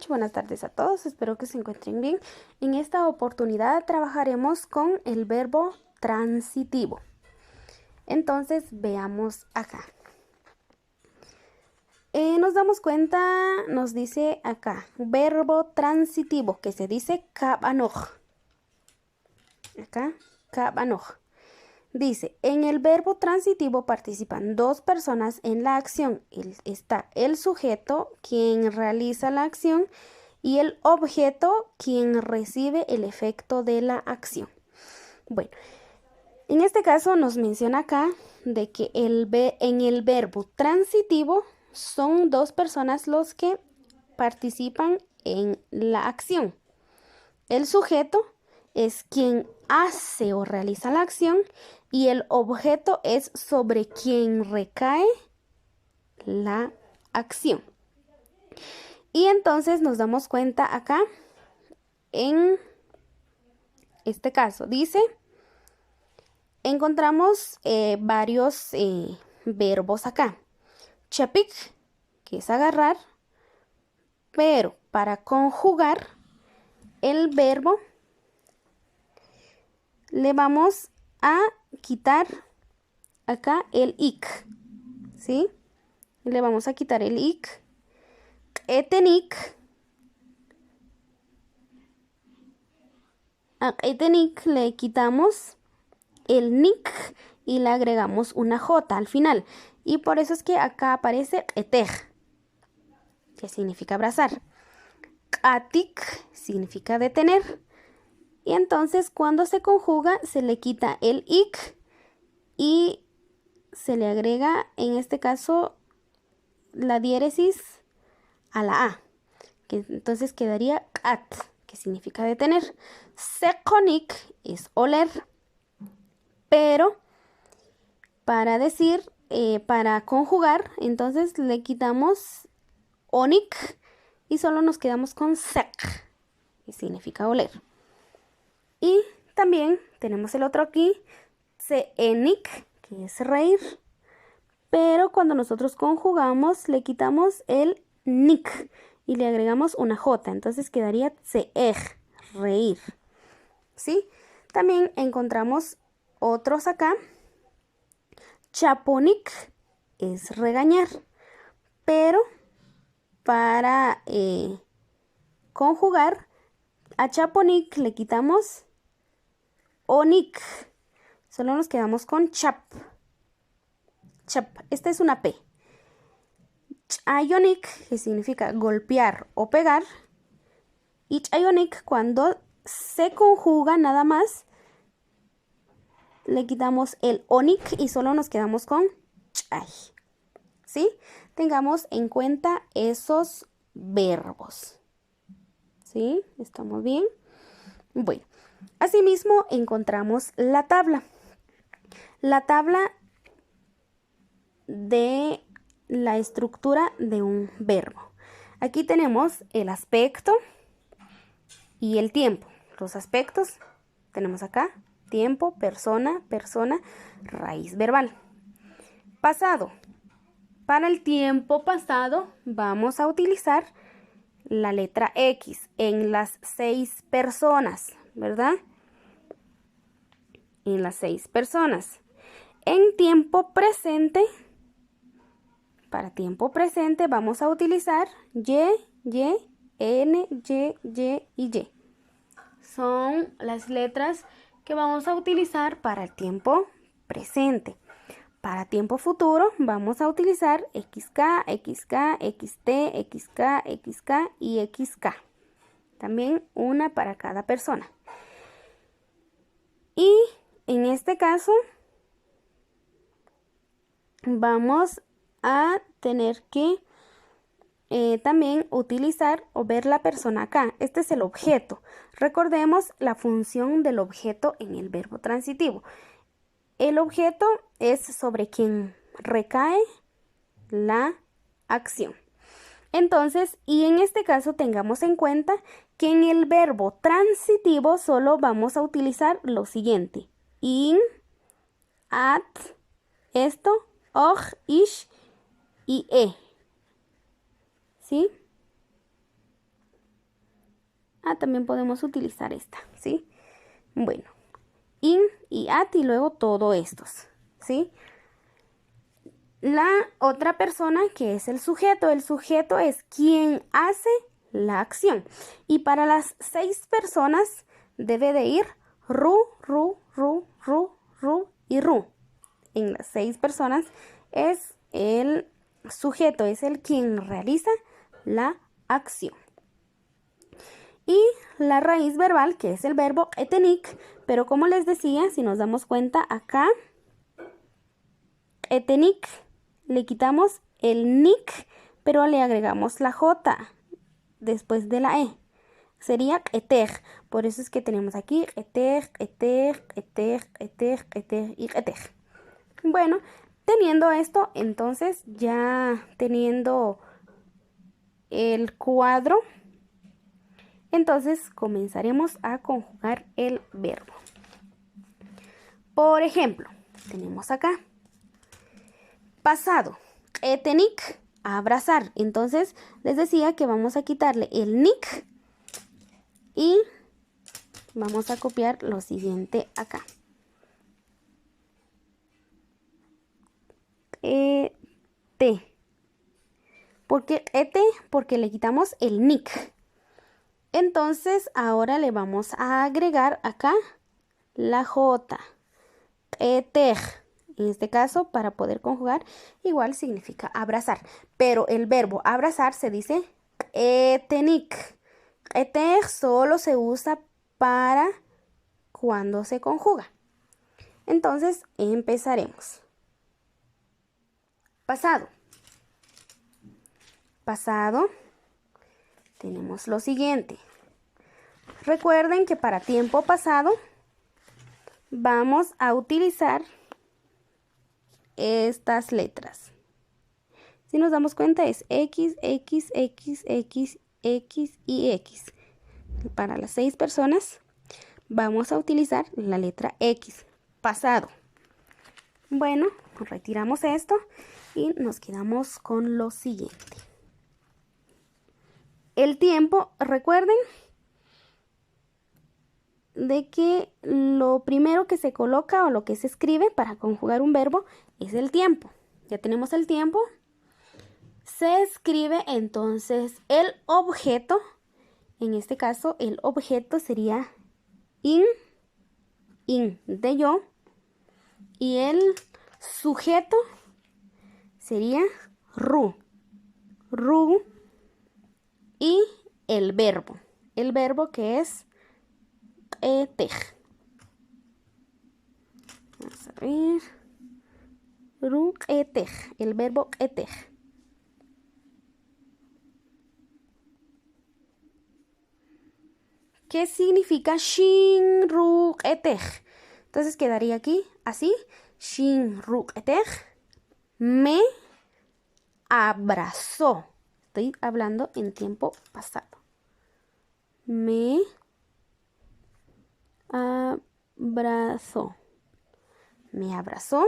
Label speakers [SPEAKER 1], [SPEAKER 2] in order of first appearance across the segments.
[SPEAKER 1] Buenas tardes a todos, espero que se encuentren bien. En esta oportunidad trabajaremos con el verbo transitivo. Entonces veamos acá. Nos damos cuenta, nos dice acá, verbo transitivo, que se dice kabanoj. Acá, kabanoj. Dice, en el verbo transitivo participan dos personas en la acción. Está el sujeto, quien realiza la acción, y el objeto, quien recibe el efecto de la acción. Bueno, en este caso nos menciona acá de que en el verbo transitivo son dos personas los que participan en la acción. El sujeto es quien hace o realiza la acción y el objeto es sobre quien recae la acción. Y entonces nos damos cuenta acá en este caso. Dice, encontramos varios verbos acá. Chapik, que es agarrar, pero para conjugar el verbo le vamos a quitar acá el ik, ¿sí? Le vamos a quitar el ik. Etenik. A etenik le quitamos el nik y le agregamos una j al final. Y por eso es que acá aparece etej, que significa abrazar. Atik significa detener. Y entonces cuando se conjuga se le quita el ik y se le agrega en este caso la diéresis a la a, que entonces quedaría at, que significa detener. Sekonik es oler, pero para decir, para conjugar, entonces le quitamos onik y solo nos quedamos con sek, que significa oler. Y también tenemos el otro aquí, seenik, que es reír, pero cuando nosotros conjugamos le quitamos el nik y le agregamos una j, entonces quedaría seej, reír, ¿sí? También encontramos otros acá. Chaponik es regañar, pero para conjugar a chaponik le quitamos onik, solo nos quedamos con chap. Chap, esta es una P. Chayonik, que significa golpear o pegar. Y chayonik, cuando se conjuga nada más, le quitamos el onik y solo nos quedamos con chay. ¿Sí? Tengamos en cuenta esos verbos. ¿Sí? ¿Estamos bien? Bueno, asimismo encontramos la tabla. La tabla de la estructura de un verbo. Aquí tenemos el aspecto y el tiempo. Los aspectos tenemos acá tiempo, persona, raíz verbal. Pasado. Para el tiempo pasado vamos a utilizar la letra X en las 6 personas, ¿verdad? En las 6 personas. En tiempo presente, para tiempo presente vamos a utilizar Y, N, Y y Y. Son las letras que vamos a utilizar para el tiempo presente. Para tiempo futuro vamos a utilizar XK, XK, XT, XK, XK y XK. También una para cada persona. Y en este caso vamos a tener que también utilizar o ver la persona acá. Este es el objeto. Recordemos la función del objeto en el verbo transitivo. El objeto es sobre quien recae la acción. Entonces, y en este caso tengamos en cuenta que en el verbo transitivo solo vamos a utilizar lo siguiente. In, at, esto, och, ish y e. ¿sí? También podemos utilizar esta, ¿sí? Bueno, in y at y luego todos estos, ¿sí? La otra persona que es el sujeto es quien hace la acción. Y para las 6 personas debe de ir ru, ru, ru, ru, ru y ru. En las 6 personas es el sujeto, es el quien realiza la acción. Y la raíz verbal, que es el verbo etenik, pero como les decía, si nos damos cuenta acá, etenik, le quitamos el nik, pero le agregamos la j después de la e. Sería etej. Por eso es que tenemos aquí etej, etej, etej, etej, etej y etej. Bueno, teniendo esto, entonces ya teniendo el cuadro, entonces comenzaremos a conjugar el verbo. Por ejemplo, tenemos acá pasado, etenik, abrazar. Entonces les decía que vamos a quitarle el nik y vamos a copiar lo siguiente acá. ¿Por qué ete? Porque le quitamos el nik. Entonces ahora le vamos a agregar acá la j. Etej. En este caso, para poder conjugar, igual significa abrazar. Pero el verbo abrazar se dice etenik. Etej solo se usa para cuando se conjuga. Entonces empezaremos. Pasado. Pasado. Tenemos lo siguiente. Recuerden que para tiempo pasado vamos a utilizar estas letras. Si nos damos cuenta es X, X, X, X, X y X. Para las 6 personas vamos a utilizar la letra X. Pasado. Bueno, retiramos esto y nos quedamos con lo siguiente. El tiempo, recuerden de que lo primero que se coloca o lo que se escribe para conjugar un verbo es el tiempo. Ya tenemos el tiempo. Se escribe entonces el objeto. En este caso el objeto sería in de yo. Y el sujeto sería ru. Y el verbo que es etej. Vamos a ver. Ru etej, el verbo etej. ¿Qué significa shin ru etej? Entonces quedaría aquí así. Shin ru etej. Me abrazó. Estoy hablando en tiempo pasado. Me abrazó. Me abrazó.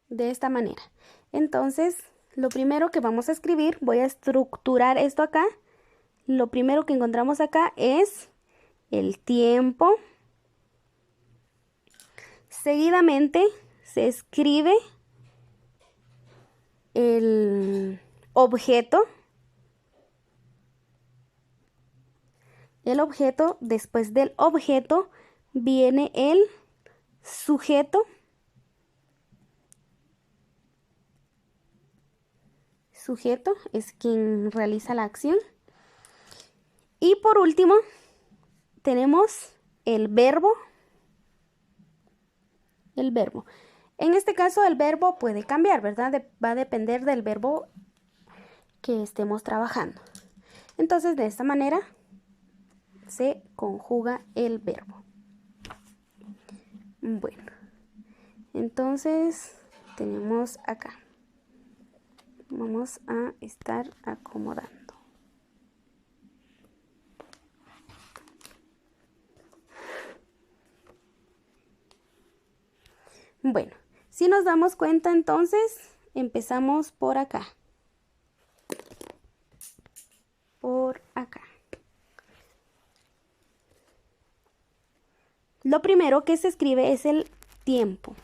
[SPEAKER 1] De esta manera. Entonces, lo primero que vamos a escribir, voy a estructurar esto acá. Lo primero que encontramos acá es el tiempo. Seguidamente se escribe el objeto. El objeto, después del objeto viene el sujeto. Sujeto es quien realiza la acción. Y por último, tenemos el verbo. El verbo. En este caso, el verbo puede cambiar, ¿verdad? Va a depender del verbo que estemos trabajando. Entonces, de esta manera se conjuga el verbo. Bueno, entonces tenemos acá. Vamos a estar acomodando. Bueno, Si nos damos cuenta, entonces, empezamos por acá. Por acá. Lo primero que se escribe es el tiempo.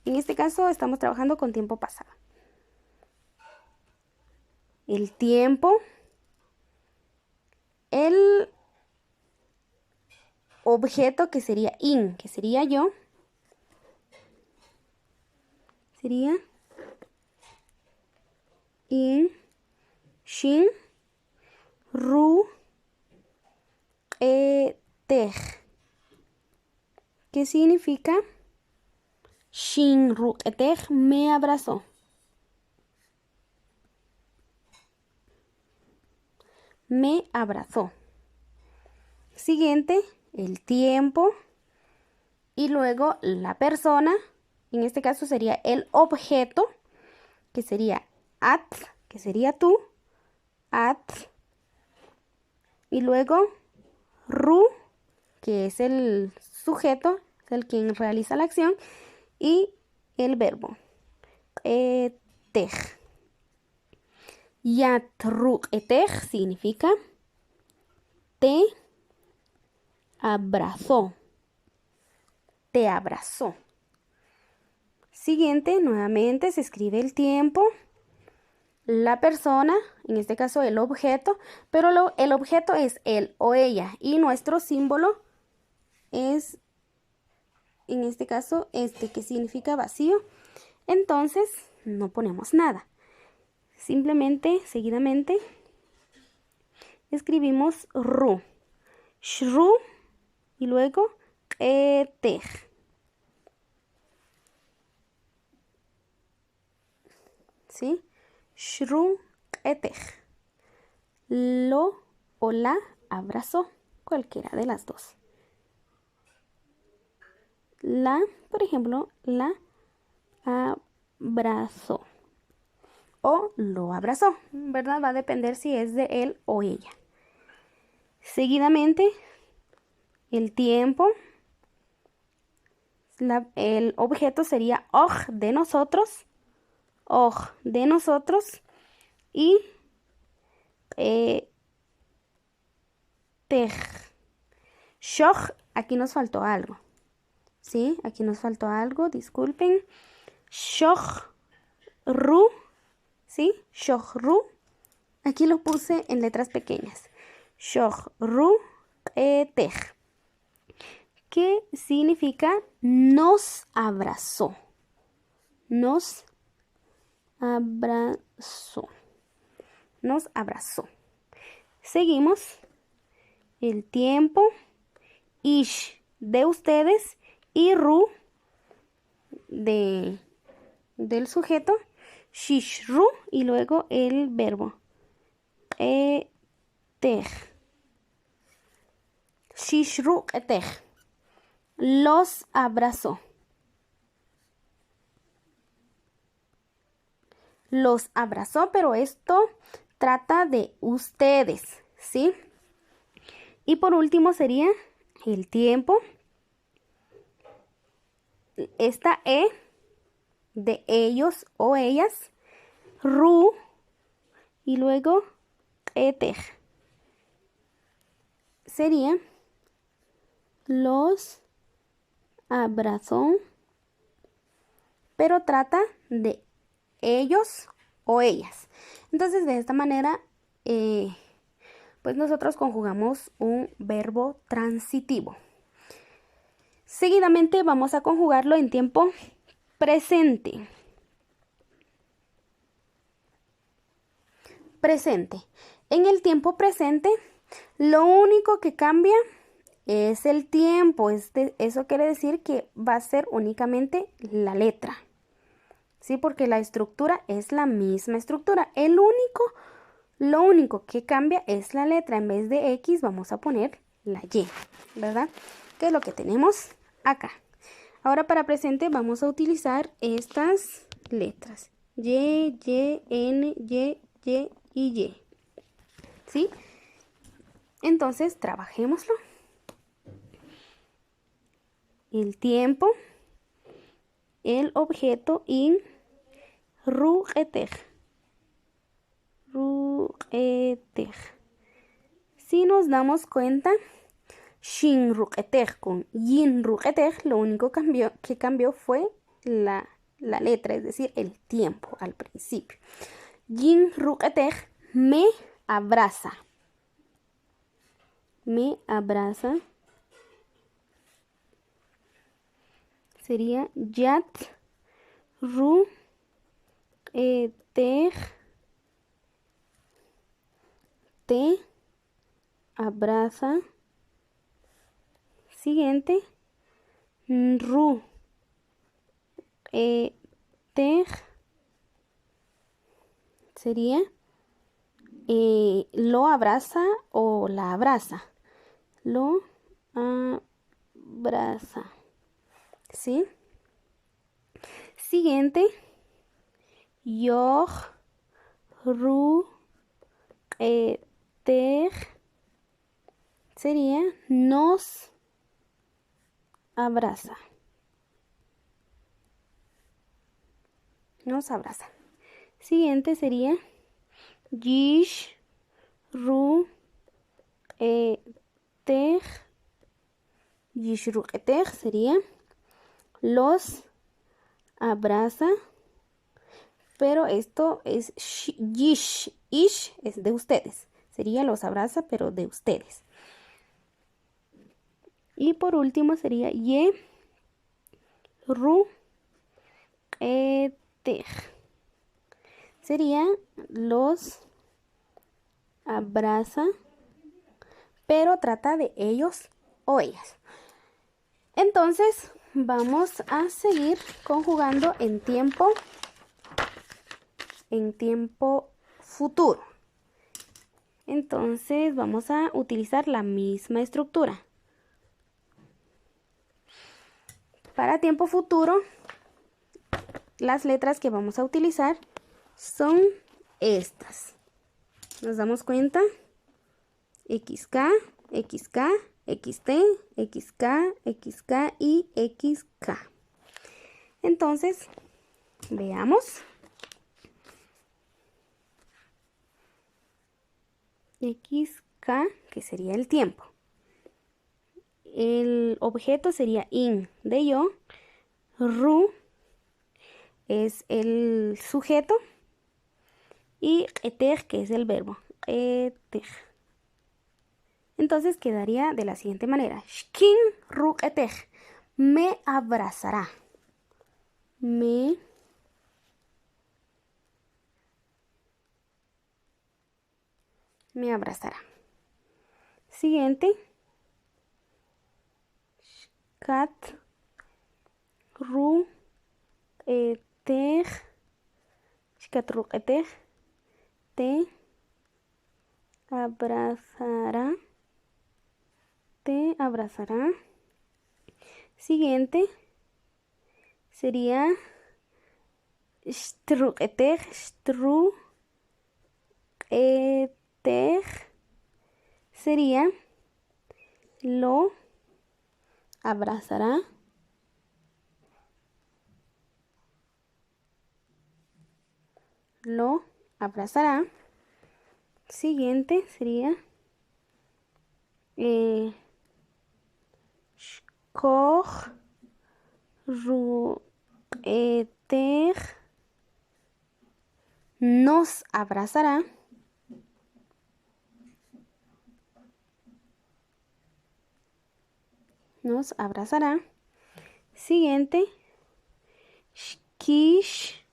[SPEAKER 1] En este caso estamos trabajando con tiempo pasado. El tiempo, el objeto que sería in, que sería yo, sería in, shin, ru, tej. ¿Qué significa? Shin, ru, tej me abrazó. Me abrazó. Siguiente, el tiempo. Y luego la persona. En este caso sería el objeto, que sería at, que sería tú. At. Y luego ru, que es el sujeto, es el quien realiza la acción. Y el verbo. Tej. Yatru'etej significa te abrazó. Te abrazó. Siguiente, nuevamente se escribe el tiempo, la persona, en este caso el objeto, pero el objeto es él o ella y nuestro símbolo es, en este caso, este que significa vacío. Entonces, no ponemos nada. Simplemente, seguidamente, escribimos ru, shru y luego etej. ¿Sí? Shru etej. Lo o la abrazó, cualquiera de las dos. La, por ejemplo, la abrazó. O lo abrazó, ¿verdad? Va a depender si es de él o ella. Seguidamente, el tiempo. El objeto sería oj de nosotros. Oj de nosotros. Y tej. Shoch, aquí nos faltó algo. ¿Sí? Aquí nos faltó algo, disculpen. Shoch ru. ¿Sí? Shoch ru. Aquí lo puse en letras pequeñas. Shoch ru tej. ¿Qué significa? Nos abrazó. Nos abrazó. Nos abrazó. Seguimos. El tiempo. Ish de ustedes. Y ru del sujeto. Shishru y luego el verbo. Etej. Shishru etej. Los abrazó. Los abrazó, pero esto trata de ustedes, ¿sí? Y por último sería el tiempo. Esta E de ellos o ellas. Ru y luego etej. Sería los abrazó, pero trata de ellos o ellas. Entonces, de esta manera, pues nosotros conjugamos un verbo transitivo. Seguidamente vamos a conjugarlo en tiempo presente. Presente. En el tiempo presente, lo único que cambia es el tiempo. Eso quiere decir que va a ser únicamente la letra. ¿Sí? Porque la estructura es la misma estructura. Lo único que cambia es la letra. En vez de X vamos a poner la Y, ¿verdad? Que es lo que tenemos acá. Ahora para presente vamos a utilizar estas letras. Y, N, Y y Y. ¿Sí? Entonces, el objeto in ruqetej. Si nos damos cuenta, shin ruqetej con yin ruqetej, lo único que cambió fue la letra, es decir, el tiempo al principio. Yin ruqetej me abraza. Me abraza. Sería yat ruqetej te abraza. Siguiente, ru tej sería lo abraza o la abraza. Lo abraza. ¿Sí? Siguiente, yoh ru tej sería nos abraza. Nos abraza. Siguiente sería yish ru tej. Yish ru tej sería los abraza. Pero esto es yish. Ish es de ustedes. Sería los abraza, pero de ustedes. Y por último sería ye ru tej. Sería los abraza, pero trata de ellos o ellas. Entonces vamos a seguir conjugando en tiempo futuro. Entonces vamos a utilizar la misma estructura. Para tiempo futuro, las letras que vamos a utilizar son estas. ¿Nos damos cuenta? XK, XK, XT, XK, XK y XK. Entonces, veamos. XK, que sería el tiempo. El objeto sería in de yo. Ru es el sujeto. Y etej, que es el verbo. Etej. Entonces quedaría de la siguiente manera. Shkin ru etej. Me abrazará. Me abrazará. Siguiente. Kat ru etej. Kat ru etej. Te abrazará. Te abrazará. Siguiente sería stru etej. Stru etej sería lo abrazará. Lo abrazará. Siguiente sería shkoch ru etej nos abrazará. Nos abrazará. Siguiente, shkish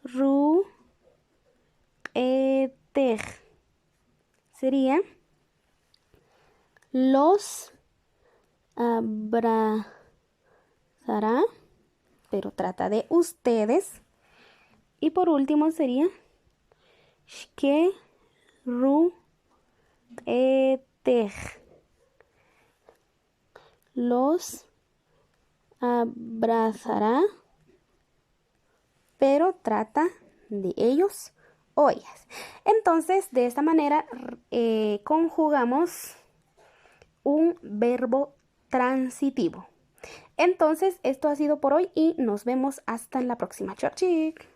[SPEAKER 1] ru etej sería los abrazará, pero trata de ustedes. Y por último sería shke ru etej los abrazará, pero trata de ellos o ellas. Entonces, de esta manera conjugamos un verbo transitivo. Entonces, esto ha sido por hoy y nos vemos hasta en la próxima. Chao, chic.